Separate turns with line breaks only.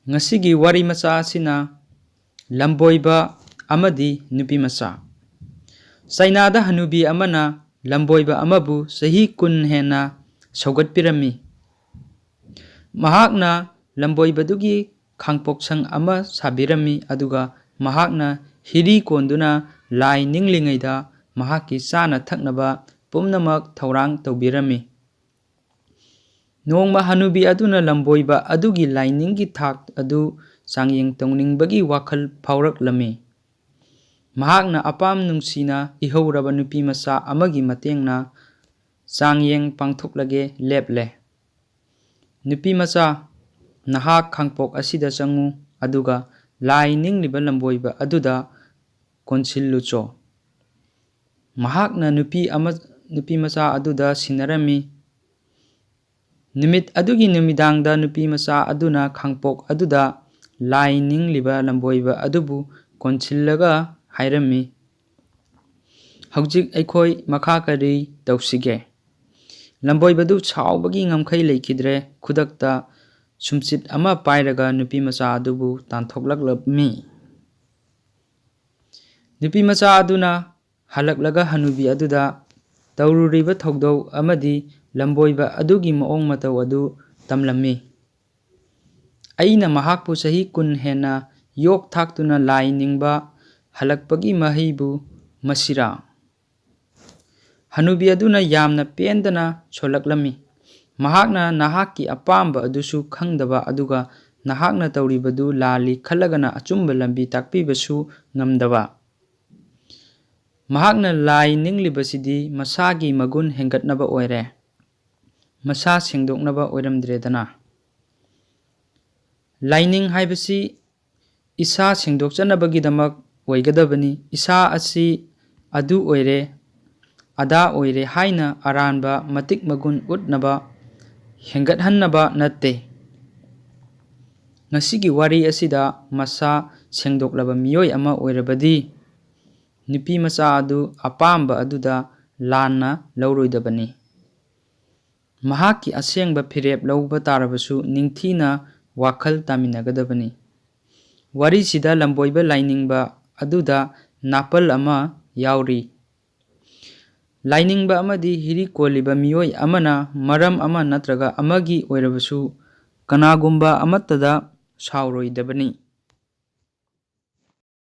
ꯉꯁꯤꯒꯤ ꯋꯥꯔꯤ ꯃꯆꯥ ꯑꯁꯤꯅ ꯂꯝꯕꯣꯏꯕ ꯑꯃꯗꯤ ꯅꯨꯄꯤ ꯃꯆꯥ. ꯆꯥꯏꯅꯥꯗ ꯍꯅꯨꯕꯤ ꯑꯃꯅ ꯂꯝꯕꯣꯏꯕ ꯑꯃꯕꯨ ꯆꯍꯤ 10 ꯍꯦꯟꯅ ꯁꯧꯒꯠꯄꯤꯔꯝꯃꯤ. ꯃꯍꯥꯛꯅ ꯂꯝꯕꯣꯏꯕꯗꯨꯒꯤ ꯈꯥꯡꯄꯣꯛꯁꯪ ꯑꯃ ꯁꯥꯕꯤꯔꯝꯃꯤ ꯑꯗꯨꯒ ꯃꯍꯥꯛꯅ ꯍꯤꯔꯤ ꯀꯣꯟꯗꯨꯅ ꯂꯥꯏ ꯅꯤꯡꯂꯤꯉꯩꯗ ꯃꯍꯥꯛꯀꯤ ꯆꯥꯅ ꯊꯛꯅꯕ ꯄꯨꯝꯅꯃꯛ ꯊꯧꯔꯥꯡ ꯇꯧꯕꯤꯔꯝꯃꯤ. ꯅꯣꯡꯃ ꯍꯅꯨꯕꯤ ꯑꯗꯨꯅ ꯂꯝꯕꯣꯏꯕ ꯑꯗꯨꯒꯤ ꯂꯥꯏꯅꯤꯡꯒꯤ ꯊꯥꯛ ꯑꯗꯨ ꯆꯥꯡꯌꯦꯡ ꯇꯧꯅꯤꯡꯕꯒꯤ ꯋꯥꯈꯜ ꯐꯥꯎꯔꯛꯂꯝꯃꯤ. ꯃꯍꯥꯛꯅ ꯑꯄꯥꯝ ꯅꯨꯡꯁꯤꯅ ꯏꯍꯧꯔꯕ ꯅꯨꯄꯤ ꯃꯆꯥ ꯑꯃꯒꯤ ꯃꯇꯦꯡꯅ ꯆꯥꯡꯌꯦꯡ ꯄꯥꯡꯊꯣꯛꯂꯒꯦ ꯂꯦꯞꯂꯦ. ꯅꯨꯄꯤ ꯃꯆꯥ, ꯅꯍꯥꯛ ꯈꯥꯡꯄꯣꯛ ꯑꯁꯤꯗ ꯆꯪꯉꯨ ꯑꯗꯨꯒ ꯂꯥꯏ ꯅꯤꯡꯂꯤꯕ ꯂꯝꯕꯣꯏꯕ ꯑꯗꯨꯗ ꯀꯣꯟꯁꯤꯜꯂꯨꯆꯣ. ꯃꯍꯥꯛꯅ ꯅꯨꯄꯤ ꯃꯆꯥ ꯑꯗꯨꯗ ꯁꯤꯟꯅꯔꯝꯃꯤ. ꯅꯨꯃꯤꯠ ꯑꯗꯨꯒꯤ ꯅꯨꯃꯤꯗꯥꯡꯗ ꯅꯨꯄꯤ ꯃꯆꯥ ꯑꯗꯨꯅ ꯈꯥꯡꯄꯣꯛ ꯑꯗꯨꯗ ꯂꯥꯏ ꯅꯤꯡꯂꯤꯕ ꯂꯝꯕꯣꯏꯕ ꯑꯗꯨꯕꯨ ꯀꯣꯟꯁꯤꯜꯂꯒ ꯍꯥꯏꯔꯝꯃꯤ, "ꯍꯧꯖꯤꯛ ꯑꯩꯈꯣꯏ ꯃꯈꯥ ꯀꯔꯤ ꯇꯧꯁꯤꯒꯦ?" ꯂꯝꯕꯣꯏꯕꯗꯨ ꯁꯥꯎꯕꯒꯤ ꯉꯝꯈꯩ ꯂꯩꯈꯤꯗ꯭ꯔꯦ. ꯈꯨꯗꯛꯇ ꯁꯨꯝꯆꯤꯠ ꯑꯃ ꯄꯥꯏꯔꯒ ꯅꯨꯄꯤ ꯃꯆꯥ ꯑꯗꯨꯕꯨ ꯇꯥꯟꯊꯣꯛꯂꯛꯂꯝꯃꯤ. ꯅꯨꯄꯤ ꯃꯆꯥ ꯑꯗꯨꯅ ꯍꯜꯂꯛꯂꯒ ꯍꯅꯨꯕꯤ ꯑꯗꯨꯗ ꯇꯧꯔꯨꯔꯤꯕ ꯊꯧꯗꯧ ꯑꯃꯗꯤ ꯂꯝꯕꯣꯏꯕ ꯑꯗꯨꯒꯤ ꯃꯑꯣꯡ ꯃꯇꯧ ꯑꯗꯨ ꯇꯝꯂꯝꯃꯤ. "ꯑꯩꯅ ꯃꯍꯥꯛꯄꯨ ꯆꯍꯤ 10 ꯍꯦꯟꯅ ꯌꯣꯛ ꯊꯥꯛꯇꯨꯅ ꯂꯥꯏ ꯅꯤꯡꯕ ꯍꯜꯂꯛꯄꯒꯤ ꯃꯍꯩꯕꯨ ꯃꯁꯤꯔꯥ?" ꯍꯅꯨꯕꯤ ꯑꯗꯨꯅ ꯌꯥꯝꯅ ꯄꯦꯟꯗꯅ ꯁꯣꯜꯂꯛꯂꯝꯃꯤ. "ꯃꯍꯥꯛꯅ ꯅꯍꯥꯛꯀꯤ ꯑꯄꯥꯝꯕ ꯑꯗꯨꯁꯨ ꯈꯪꯗꯕ ꯑꯗꯨꯒ ꯅꯍꯥꯛꯅ ꯇꯧꯔꯤꯕꯗꯨ ꯂꯥꯜꯂꯤ ꯈꯜꯂꯒꯅ ꯑꯆꯨꯝꯕ ꯂꯝꯕꯤ ꯇꯥꯛꯄꯤꯕꯁꯨ ꯉꯝꯗꯕ. ꯃꯍꯥꯛꯅ ꯂꯥꯏ ꯅꯤꯡꯂꯤꯕꯁꯤꯗꯤ ꯃꯁꯥꯒꯤ ꯃꯒꯨꯟ ꯍꯦꯟꯒꯠꯅꯕ ꯑꯣꯏꯔꯦ, ꯃꯁꯥ ꯁꯦꯡꯗꯣꯛꯅꯕ ꯑꯣꯏꯔꯝꯗ꯭ꯔꯦꯗꯅ. ꯂꯥꯏꯅꯤꯡ ꯍꯥꯏꯕꯁꯤ ꯏꯁꯥ ꯁꯦꯡꯗꯣꯛꯆꯅꯕꯒꯤꯗꯃꯛ ꯑꯣꯏꯒꯗꯕꯅꯤ. ꯏꯁꯥ ꯑꯁꯤ ꯑꯗꯨ ꯑꯣꯏꯔꯦ, ꯑꯗꯥ ꯑꯣꯏꯔꯦ ꯍꯥꯏꯅ ꯑꯔꯥꯟꯕ ꯃꯇꯤꯛ ꯃꯒꯨꯟ ꯎꯠꯅꯕ, ꯍꯦꯟꯒꯠꯍꯟꯅꯕ ꯅꯠꯇꯦ." ꯉꯁꯤꯒꯤ ꯋꯥꯔꯤ ꯑꯁꯤꯗ ꯃꯁꯥ ꯁꯦꯡꯗꯣꯛꯂꯕ ꯃꯤꯑꯣꯏ ꯑꯃ ꯑꯣꯏꯔꯕꯗꯤ ꯅꯨꯄꯤ ꯃꯆꯥ ꯑꯗꯨ ꯑꯄꯥꯝꯕ ꯑꯗꯨꯗ ꯂꯥꯟꯅ ꯂꯧꯔꯣꯏꯗꯕꯅꯤ. ꯃꯍꯥꯛꯀꯤ ꯑꯁꯦꯡꯕ ꯐꯤꯔꯦꯞ ꯂꯧꯕ ꯇꯥꯔꯕꯁꯨ ꯅꯤꯡꯊꯤꯅ ꯋꯥꯈꯜ ꯇꯥꯃꯤꯟꯅꯒꯗꯕꯅꯤ. ꯋꯥꯔꯤꯁꯤꯗ ꯂꯝꯕꯣꯏꯕ ꯂꯥꯏꯅꯤꯡꯕ ꯑꯗꯨꯗ ꯅꯥꯄꯜ ꯑꯃ ꯌꯥꯎꯔꯤ. ꯂꯥꯏꯅꯤꯡꯕ ꯑꯃꯗꯤ ꯍꯤꯔꯤ ꯀꯣꯜꯂꯤꯕ ꯃꯤꯑꯣꯏ ꯑꯃꯅ ꯃꯔꯝ ꯑꯃ ꯅꯠꯇ꯭ꯔꯒ ꯑꯃꯒꯤ ꯑꯣꯏꯔꯕꯁꯨ ꯀꯅꯥꯒꯨꯝꯕ ꯑꯃꯠꯇꯗ ꯁꯥꯎꯔꯣꯏꯗꯕꯅꯤ.